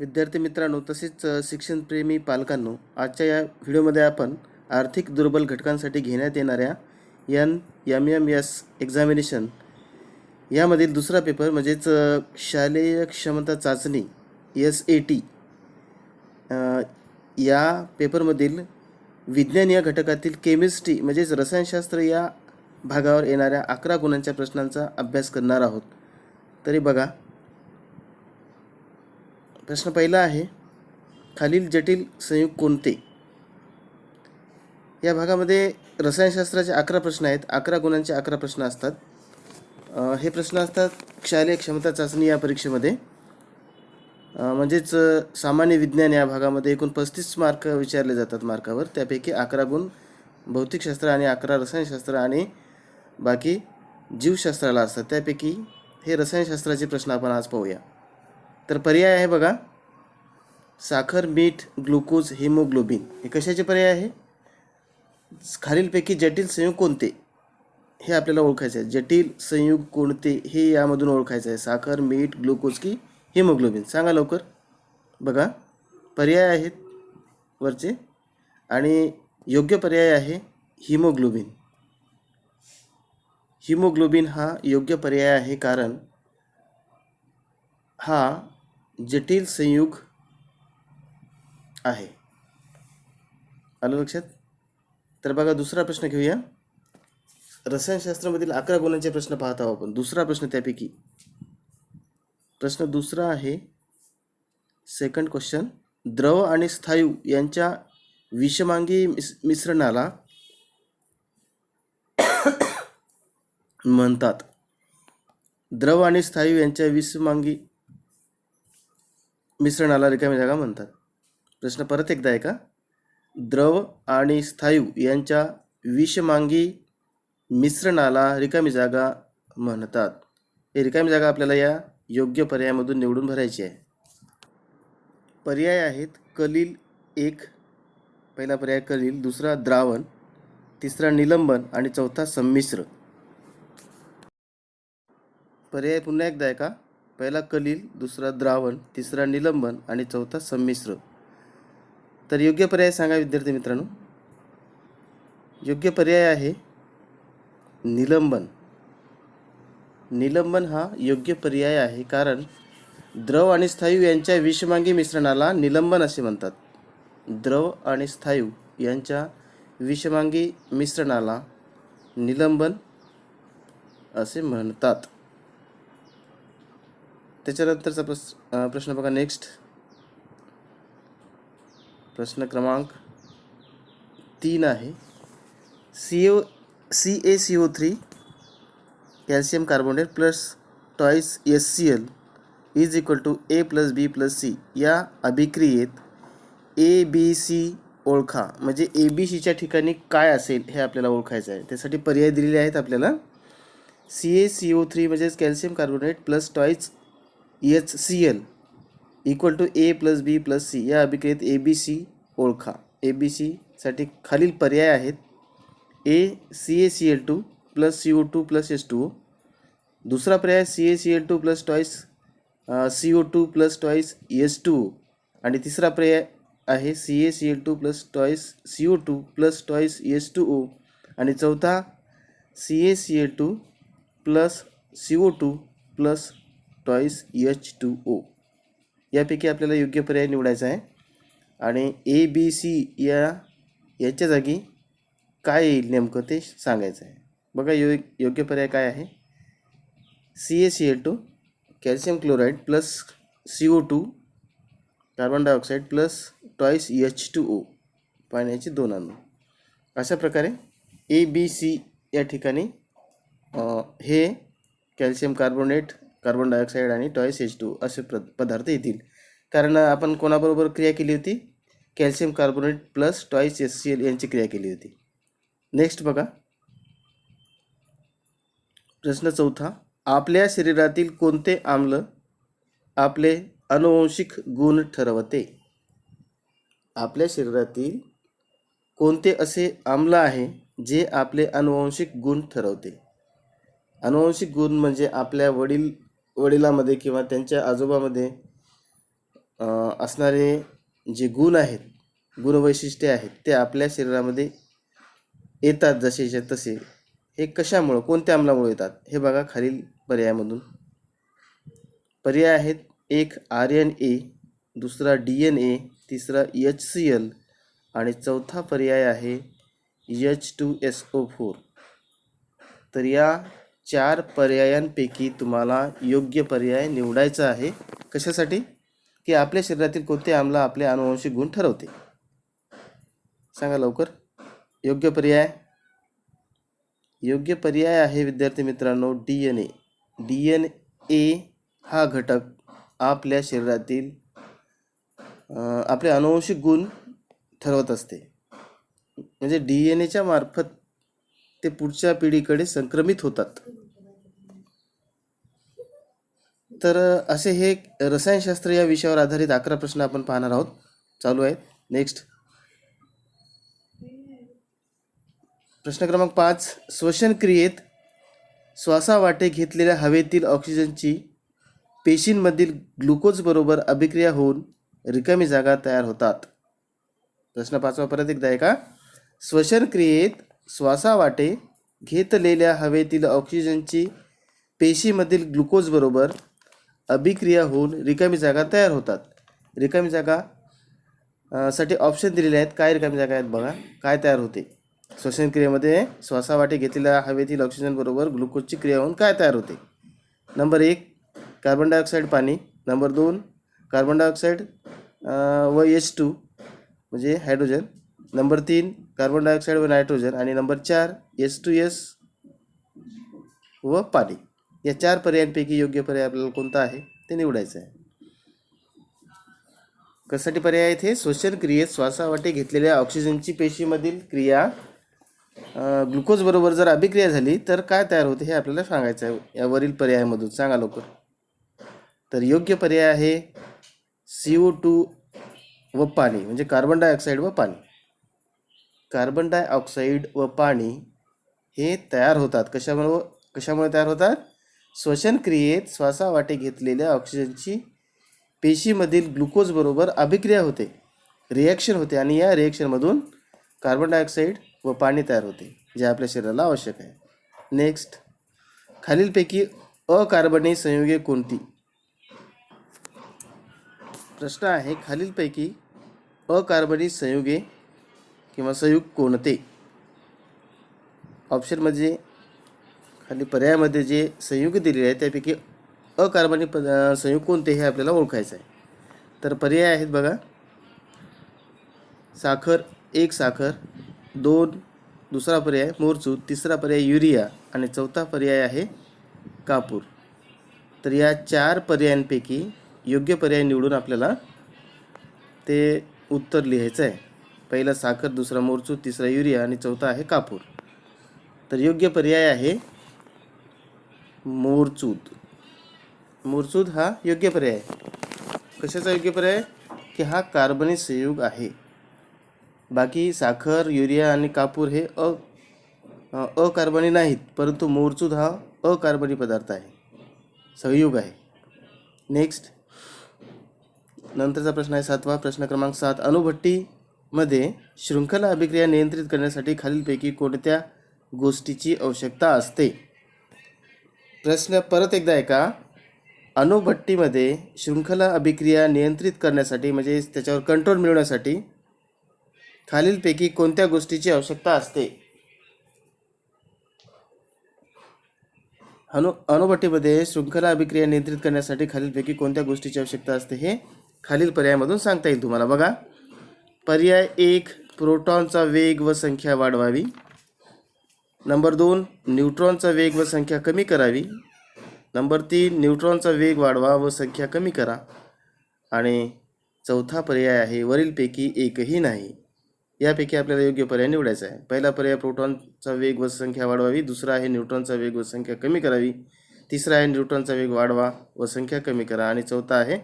विद्यार्थी मित्रांनो तसेच शिक्षणप्रेमी पालकांनो, आजच्या या व्हिडिओमध्ये आपण आर्थिक दुर्बल घटकांसाठी घेण्यात येणाऱ्या NMMS एक्झामिनेशन यामधील दुसरा पेपर म्हणजेच शालेय क्षमता चाचणी SAT या पेपरमधील विज्ञान या घटकातील केमिस्ट्री म्हणजेच रसायनशास्त्र या भागावर येणाऱ्या 11 गुणांच्या प्रश्नांचा अभ्यास करणार आहोत. तरी बघा, प्रश्न पहिला आहे, खालील जटिल संयुग कोणते? या भागामध्ये रसायनशास्त्राचे 11 प्रश्न आहेत. 11 गुणांचे 11 प्रश्न असतात. हे प्रश्न असतात शालेय क्षमता चाचणी या परीक्षेमध्ये. म्हणजेच सामान्य विज्ञान या भागामध्ये एकूण 35 मार्क विचारले जातात मार्कावर. त्यापैकी 11 गुण भौतिकशास्त्र आणि 11 रसायनशास्त्र आणि बाकी जीवशास्त्राला असतात. त्यापैकी हे रसायनशास्त्राचे प्रश्न आपण आज पाहूया. तर पर्याय आहे बघा, साखर, मीठ, ग्लुकोज, हिमोग्लोबिन. हे कशाचे पर्याय आहे? खालीलपैकी जटिल संयुग कोणते हे आपल्याला ओळखायचे आहे. जटिल संयुग कोणते हे यामधून ओळखायचं आहे. साखर, मीठ, ग्लुकोज की हिमोग्लोबिन? सांगा लवकर. बघा, पर्याय आहेत वरचे आणि योग्य पर्याय आहे हिमोग्लोबिन. हिमोग्लोबिन हा योग्य पर्याय आहे, कारण हा जटिल संयुग आहे. आलं लक्षात? तर बघा, दुसरा प्रश्न घेऊया. रसायनशास्त्रामधील 11 गुणांचे प्रश्न पाहत आहोत आपण. दुसरा प्रश्न त्यापैकी प्रश्न दुसरा आहे, सेकंड क्वेश्चन. द्रव आणि स्थायू यांच्या विषमांगी मिश्रणाला म्हणतात. द्रव आणि स्थायू यांच्या विषमांगी मिश्रणाला रिकामी जागा म्हणतात. प्रश्न परत एकदा आहे का? द्रव आणि स्थायू यांच्या विषमांगी मिश्रणाला रिकामी जागा म्हणतात. हे रिकामी जागा आपल्याला या योग्य पर्यायामधून निवडून भरायची आहे. पर्याय आहेत कलील 1, पहिला पर्याय कलील, दुसरा द्रावण, तिसरा निलंबन आणि चौथा संमिश्र. पर्याय पुन्हा एकदा आहे का? पहिला कलील, दुसरा द्रावण, तिसरा निलंबन आणि चौथा संमिश्र. तर योग्य पर्याय सांगा विद्यार्थी मित्रांनो. योग्य पर्याय आहे निलंबन. निलंबन हा योग्य पर्याय आहे, कारण द्रव आणि स्थायू यांच्या विषमांगी मिश्रणाला निलंबन असे म्हणतात. द्रव आणि स्थायू यांच्या विषमांगी मिश्रणाला निलंबन असे म्हणतात. त्याच्यानंतरचा प्रश्न बघा. नेक्स्ट प्रश्न क्रमांक 3 आहे, CaCO3 calcium carbonate plus twice HCl is equal to A+B+C या अभिक्रियेत ABC ओळखा. म्हणजे ABCच्या ठिकाणी काय असेल हे आपल्याला ओळखायचं आहे. त्यासाठी पर्याय दिलेले आहेत आपल्याला. CaCO3 म्हणजेच calcium carbonate plus twice HCl equal to A+B+C या अभिक्रियेत ABC ओळखा. ABCसाठी खालील पर्याय आहेत. A CaCl2 plus CO2 plus H2O. दुसरा पर्याय CaCl2 plus twice CO2 plus twice H2O. आणि तिसरा पर्याय आहे CaCl2 plus twice CO2 plus twice H2O. आणि चौथा CaCl2 plus CO2 plus twice H2O. यापैकी आपल्याला योग्य पर्याय निवडायचा आहे. आणि ABC याच्या जागी काय येईल नेमकं ते सांगायचं आहे. बघा, योग्य पर्याय काय आहे? CaCl2 calcium chloride plus CO2 carbon dioxide plus twice H2O पाण्याची 2 अणू. अशा प्रकारे ABC या ठिकाणी हे कॅल्शियम कार्बोनेट, कार्बन डायऑक्साईड आणि टॉईस H2O असे पदार्थ येतील. कारण आपण कोणाबरोबर क्रिया केली होती? Calcium carbonate plus twice HCl यांची क्रिया केली होती. नेक्स्ट बघा, प्रश्न चौथा. आपल्या शरीरातील कोणते आम्ल आपले अनुवांशिक गुण ठरवते? आपल्या शरीरातील कोणते असे आम्ल आहे जे आपले अनुवांशिक गुण ठरवते? अनुवांशिक गुण म्हणजे आपल्या वडिलामध्ये किंवा त्यांच्या आजोबामध्ये असणारे जे गुण आहेत, गुणवैशिष्ट्ये आहेत, ते आपल्या शरीरामध्ये येतात जसेच्या तसे. हे कशामुळं, कोणत्या अम्लामुळे येतात हे बघा खालील पर्यायामधून. पर्याय आहेत, एक RNA, दुसरा DNA, तिसरा HCl आणि चौथा पर्याय आहे H2SO4. तर या 4 पर्यायांपैकी तुम्हाला योग्य पर्याय निवडायचा आहे. कशासाठी? की आपल्या शरीरातील कोणते आम्ल आपले अनुवांशिक गुण ठरवते. सांगा लवकर. योग्य पर्याय. योग्य पर्याय आहे विद्यार्थी मित्रांनो DNA. DNA हा घटक आपल्या शरीरातील आपले अनुवांशिक गुण ठरवत असते. म्हणजे DNAच्या मार्फत ते पुढच्या पिढीकडे संक्रमित होतात. तर असे हे रसायनशास्त्र या विषयावर आधारित 11 प्रश्न आपण पाहणार आहोत. चालू आहेत. नेक्स्ट प्रश्न क्रमांक 5. श्वसन क्रियेत श्वासावाटे घेतलेल्या हवेतील ऑक्सिजनची पेशींमधील ग्लुकोज बरोबर अभिक्रिया होऊन रिकामी जागा तयार होतात. प्रश्न 5वा परत एकदा आहे का? श्वसन क्रियेत श्वासावाटे घेतलेल्या हवेतील ऑक्सिजनची पेशीमधील ग्लुकोज बरोबर अभिक्रिया होऊन रिकामी जागा तयार होतात. रिकामी जागा साठी ऑप्शन दिलेले आहेत. काय रिकामी जागा आहेत बघा. काय तयार होते श्वसन क्रियेमध्ये? श्वासावाटे घेतलेल्या हवेतील ऑक्सिजन बरोबर ग्लुकोजची क्रिया होऊन काय तयार होते? नंबर 1 कार्बन डायऑक्साईड पाणी, नंबर 2 कार्बन डायऑक्साईड व H2 म्हणजे हायड्रोजन, नंबर 3 कार्बन डायऑक्साईड व नायट्रोजन आणि नंबर 4 H2S व पाणी. या 4 पर्यायांपैकी योग्य पर्याय आपल्याला कोणता आहे ते निवडायचं आहे. कशासाठी पर्याय आहेत हे? श्वसन क्रियेत श्वासावाटे घेतलेल्या ऑक्सिजनची पेशीमधील क्रिया ग्लुकोज बरोबर जर अभिक्रिया झाली तर काय तयार होते हे आपल्याला सांगायचं आहे यावरील पर्यायामधून. सांगा लवकर. तर योग्य पर्याय आहे CO2 व पाणी म्हणजे कार्बन डायऑक्साईड व पाणी. कार्बन डायऑक्साईड व पाणी हे तयार होतात. कशामुळे तयार होतात? श्वसन क्रियेत श्वासावाटे घेतलेल्या ऑक्सिजनची पेशीमधील ग्लुकोज बरोबर अभिक्रिया होते, रिॲक्शन होते आणि या रिॲक्शनमधून कार्बन डायऑक्साईड व पाणी तयार होते जे आपल्या शरीराला आवश्यक आहे. नेक्स्ट खालीलपैकी अकार्बनी संयुगे कोणती? प्रश्न आहे खालीलपैकी अकार्बनी संयुगे किंवा संयुग कोणते? ऑप्शनमध्ये खाली पर्यायामध्ये जे संयुग दिलेले आहेत त्यापैकी अकार्बनी संयुग कोणते हे आपल्याला ओळखायचं आहे. तर पर्याय आहेत बघा. साखर, 1 साखर, 2 दुसरा पर्याय मोरचूद, तिसरा पर्याय युरिया आणि चौथा पर्याय आहे कापूर. तर या 4 पर्यायांपैकी योग्य पर्याय निवडून आपल्याला ते उत्तर लिहायचं आहे. पहिला साखर, दुसरा मोरचूद, तिसरा युरिया आणि चौथा आहे कापूर. तर योग्य पर्याय आहे मोरचूद. मोरचूद हा योग्य पर्याय आहे. कशाचा योग्य पर्याय? की हा कार्बनी संयुग आहे. बाकी साखर, युरिया आणि कापूर हे अकार्बनी नाहीत, परंतु मोरचूद हा अकार्बनी पदार्थ आहे, संयुग आहे. नेक्स्ट नंतरचा प्रश्न आहे 7वा. प्रश्न क्रमांक 7. अणुभट्टीमध्ये शृंखला अभिक्रिया नियंत्रित करण्यासाठी खालीलपैकी कोणत्या गोष्टीची आवश्यकता असते? प्रश्न परत एकदा आहे का? अणुभट्टीमध्ये शृंखला अभिक्रिया नियंत्रित करण्यासाठी म्हणजे त्याच्यावर कंट्रोल मिळवण्यासाठी खालीलपैकी कोणत्या गोष्टीची आवश्यकता असते? अणुभट्टीमध्ये शृंखला अभिक्रिया नियंत्रित करण्यासाठी खालीलपैकी कोणत्या गोष्टीची आवश्यकता असते हे खालील पर्यायामधून सांगता येईल तुम्हाला. बघा. पर्याय 1 प्रोटॉनचा वेग व संख्या वाढवावी, नंबर 2 न्यूट्रॉनचा वेग व संख्या कमी करावी, नंबर 3 न्यूट्रॉनचा वेग वाढवा व संख्या कमी करा आणि चौथा पर्याय आहे वरीलपैकी एकही नाही. यापैकी आपल्याला योग्य पर्याय निवडायचा आहे. पहिला पर्याय प्रोटॉनचा वेग व संख्या वाढवावी, दुसरा आहे न्यूट्रॉनचा वेग व संख्या कमी करावी, तिसरा आहे न्यूट्रॉनचा वेग वाढवा व संख्या कमी करा आणि चौथा आहे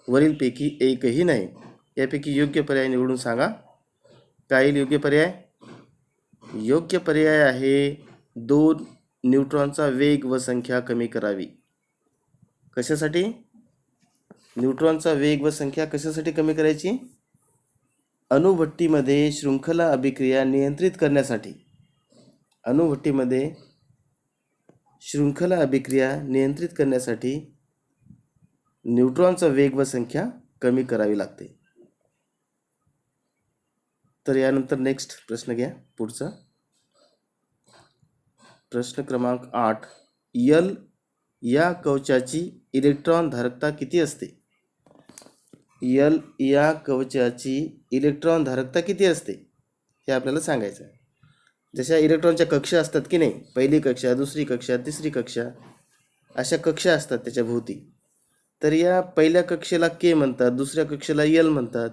वरीलपैकी एकही नाही. यापैकी योग्य पर्याय निवडून सांगा. काय येईल योग्य पर्याय? योग्य पर्याय आहे 2 न्यूट्रॉनचा वेग व संख्या कमी करावी. कशासाठी? न्यूट्रॉनचा वेग व संख्या कशासाठी कमी करायची? अणुभट्टीमध्ये शृंखला अभिक्रिया नियंत्रित करण्यासाठी. अणुभट्टीमध्ये शृंखला अभिक्रिया नियंत्रित करण्यासाठी न्यूट्रॉनचा वेग व संख्या कमी करावी लागते. तर यानंतर नेक्स्ट प्रश्न घ्या पुढचा. प्रश्न क्रमांक 8. यल या कवचाची इलेक्ट्रॉन धारकता किती असते? यल या कवचाची इलेक्ट्रॉन धारकता किती असते हे आपल्याला सांगायचं आहे. जशा इलेक्ट्रॉनच्या कक्षा असतात की नाही, पहिली कक्षा, दुसरी कक्षा, तिसरी कक्षा, अशा कक्षा असतात त्याच्या भोवती. तर या पहिल्या कक्षेला के म्हणतात, दुसऱ्या कक्षेला यल म्हणतात.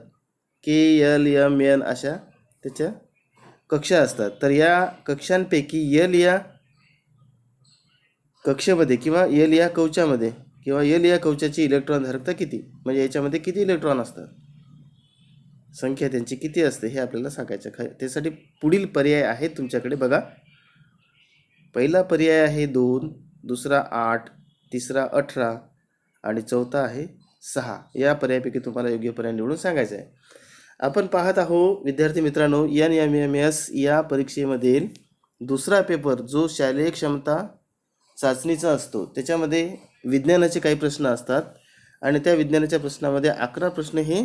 के, यल, एम, एन अशा त्याच्या कक्षा असतात. तर या कक्षांपैकी यल या कक्षेमध्ये किंवा यल या कवचामध्ये किंवा यल या कवचाची इलेक्ट्रॉन धारकता किती, म्हणजे याच्यामध्ये किती इलेक्ट्रॉन असतात, संख्या त्यांची किती असते हे आपल्याला सांगायचं. त्यासाठी पुढील पर्याय आहेत तुमच्याकडे बघा. पहिला पर्याय आहे 2, दुसरा 8, तिसरा 18 आणि चौथा आहे 6. या पर्यायापैकी तुम्हाला योग्य पर्याय निवडून सांगायचा आहे. आपण पाहत आहोत विद्यार्थी मित्रांनो, NMMS या परीक्षेमधील दुसरा पेपर जो शालेय क्षमता चाचणीचा असतो, त्याच्यामध्ये विज्ञानाचे काही प्रश्न असतात आणि त्या विज्ञानाच्या प्रश्नामध्ये 11 प्रश्न हे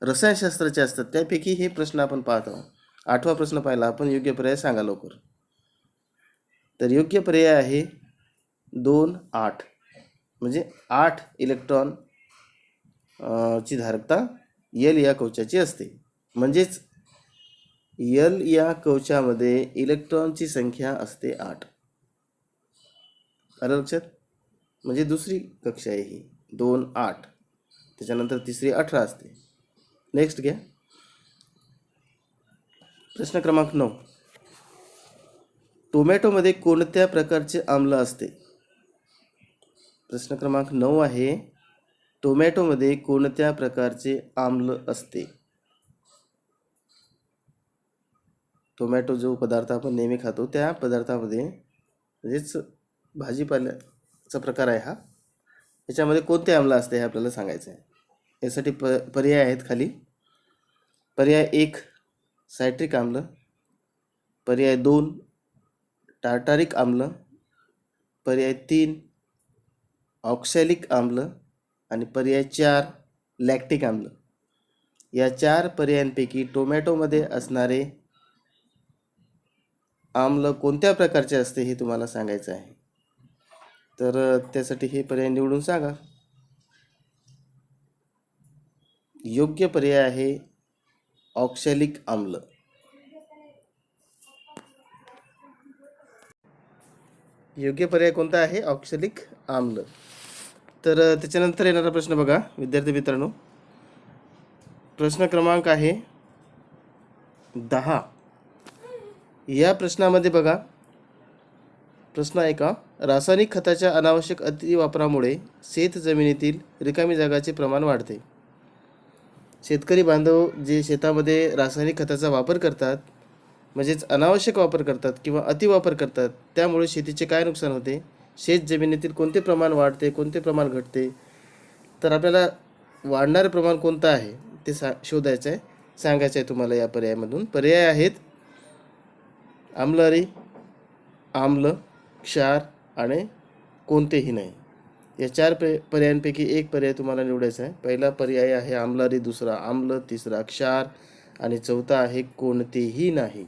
रसायनशास्त्राचे असतात. त्यापैकी हे प्रश्न आपण पाहत आहोत. 8वा प्रश्न पाहिला आपण. योग्य पर्याय सांगा लवकर. तर योग्य पर्याय आहे 2, 8, म्हणजे 8 इलेक्ट्रॉन ची धारकता यल या कवचाची असते. म्हणजेच यल या कवचामध्ये इलेक्ट्रॉनची संख्या असते 8. आलं लक्षात? म्हणजे दुसरी कक्षा आहे ही 2, 8, त्याच्यानंतर तिसरी 18 असते. नेक्स्ट घ्या. प्रश्न क्रमांक 9. टोमॅटोमध्ये कोणत्या प्रकारचे आम्ल असते? प्रश्न क्रमांक 9 आहे. टोमॅटोमध्ये कोणत्या प्रकारचे आम्ल असते? टोमॅटो जो पदार्थ आपण नेहमी खातो त्या पदार्थामध्ये, म्हणजेच भाजीपाल्याचा प्रकार आहे हा, याच्यामध्ये कोणते आम्ल असते हे आपल्याला सांगायचं आहे. यासाठी पर्याय आहेत खाली. पर्याय 1 सायट्रिक आम्ल, पर्याय 2 टार्टारिक आम्ल, पर्याय 3 ऑक्सॅलिक आम्ल आणि पर्याय 4 लॅक्टिक आम्ल. या 4 पर्यायांपैकी टोमॅटोमध्ये असणारे आम्ल कोणत्या प्रकारचे असते हे तुम्हाला सांगायचं आहे. तर त्यासाठी हे पर्याय निवडून सांगा. योग्य पर्याय आहे ऑक्सॅलिक आम्ल. योग्य पर्याय कोणता आहे? ऑक्सॅलिक आम्ल. तर त्याच्यानंतर येणारा प्रश्न बघा विद्यार्थी मित्रांनो. प्रश्न क्रमांक आहे 10. या प्रश्नामध्ये बघा, प्रश्न आहे का, रासायनिक खताच्या अनावश्यक अतिवापरामुळे शेत जमिनीतील रिकामी जागाचे प्रमाण वाढते. शेतकरी बांधव जे शेतामध्ये रासायनिक खताचा वापर करतात, म्हणजेच अनावश्यक वापर करतात किंवा अतिवापर करतात, त्यामुळे शेतीचे काय नुकसान होते, शेत जमिनीतील कोणते प्रमाण वाढते, कोणते प्रमाण घटते. तर आपल्याला वाढणारे प्रमाण कोणतं आहे ते शोधायचं आहे, सांगायचं आहे तुम्हाला या पर्यायामधून. पर्याय आहेत आम्लरी, आम्ल, क्षार आणि कोणतेही नाही. या 4 पर्यायांपैकी एक पर्याय तुम्हाला निवडायचा आहे. पहिला पर्याय आहे आम्लरी, दुसरा आम्ल, तिसरा क्षार आणि चौथा आहे कोणतेही नाही.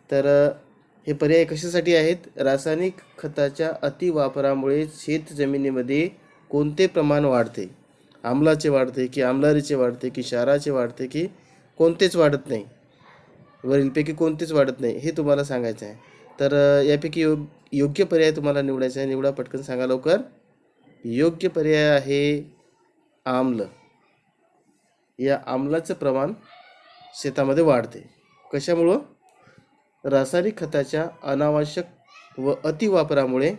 तर हे पर्याय कशासाठी आहेत? रासायनिक खताच्या अतिवापरामुळे शेत जमिनीमध्ये कोणते प्रमाण वाढते, आम्लाचे वाढते की आम्लरीचे वाढते की क्षाराचे वाढते की कोणतेच वाढत नाही, वरीलपैकी कोणतेच वाढत नाही, हे तुम्हाला सांगायचं आहे. तर यापैकी योग्य पर्याय तुम्हाला निवडायचा आहे. निवडा पटकन, सांगा लवकर. योग्य पर्याय आहे आम्ल. या आम्लाचं प्रमाण शेतामध्ये वाढते. कशामुळं? रासायनिक खताच्या अनावश्यक व अतिवापरामुळे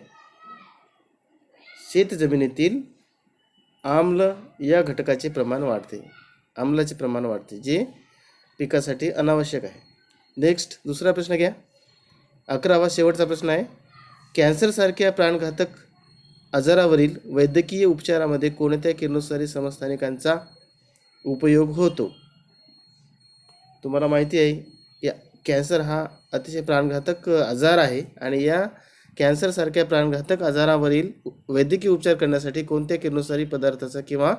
शेत जमिनीतील आम्ल या घटकाचे प्रमाण वाढते, आम्लाचे प्रमाण वाढते, जे पिकासाठी अनावश्यक आहे. नेक्स्ट दुसरा प्रश्न घ्या. 11वा शेवटचा प्रश्न आहे. कॅन्सरसारख्या प्राणघातक आजारावरील वैद्यकीय उपचारामध्ये कोणत्या किरणोत्सारी समस्थानिकांचा उपयोग होतो? तुम्हाला माहिती आहे या कॅन्सर हा अतिशय प्राणघातक आजार आहे आणि या कॅन्सरसारख्या प्राणघातक आजारावरील वैद्यकीय उपचार करण्यासाठी कोणत्या किरणोत्सारी पदार्थाचा किंवा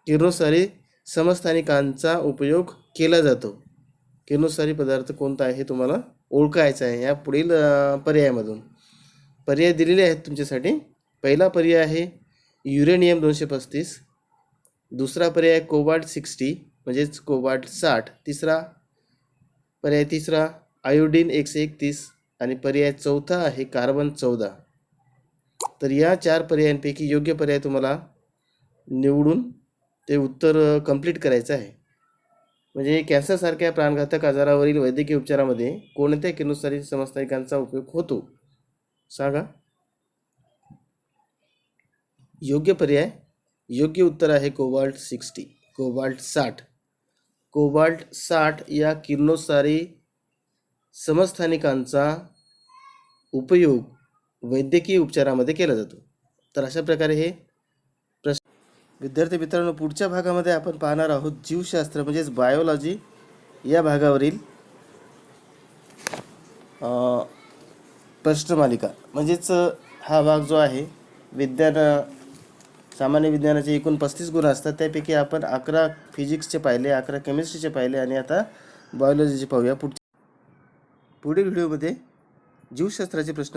किरणोत्सारी समस्थानिकांचा उपयोग केला जातो? किरणोत्सारी पदार्थ कोणता आहे हे तुम्हाला ओळखायचं आहे या पुढील पर्यायामधून. पर्याय दिलेले आहेत तुमच्यासाठी. पहिला पर्याय आहे युरेनियम 235, दुसरा पर्याय कोबाल्ट 60 म्हणजेच कोबाल्ट 60, तिसरा आयोडीन 131 आणि पर्याय चौथा आहे कार्बन 14. तर या 4 पर्यायांपैकी योग्य पर्याय तुम्हाला निवडून ते उत्तर कंप्लीट करायचं आहे. म्हणजे कॅन्सरसारख्या प्राणघातक आजारावरील वैद्यकीय उपचारामध्ये कोणत्या किरणोत्सारी समस्थानिकांचा उपयोग होतो? सांगा. योग्य पर्याय, योग्य उत्तर आहे कोबाल्ट 60, कोबाल्ट 60. कोबाल्ट 60 या किरणोत्सारी समस्थानिकांचा उपयोग वैद्यकीय उपचारामध्ये केला जातो. तर अशा प्रकारे हे प्रश्न. विद्यार्थी मित्रांनो, पुढच्या भागामध्ये आपण पाहणार आहोत जीवशास्त्र म्हणजेच बायोलॉजी या भागावरील प्रश्नमालिका. म्हणजेच हा भाग जो आहे सामान्य विज्ञानाचे एकूण 35 गुण असतात. त्यापैकी आपण 11 फिजिक्सचे पाहिले, 11 केमिस्ट्रीचे पाहिले आणि आता बायोलॉजीचे पाहूया. पुढील व्हिडिओमध्ये जीवशास्त्राचे प्रश्न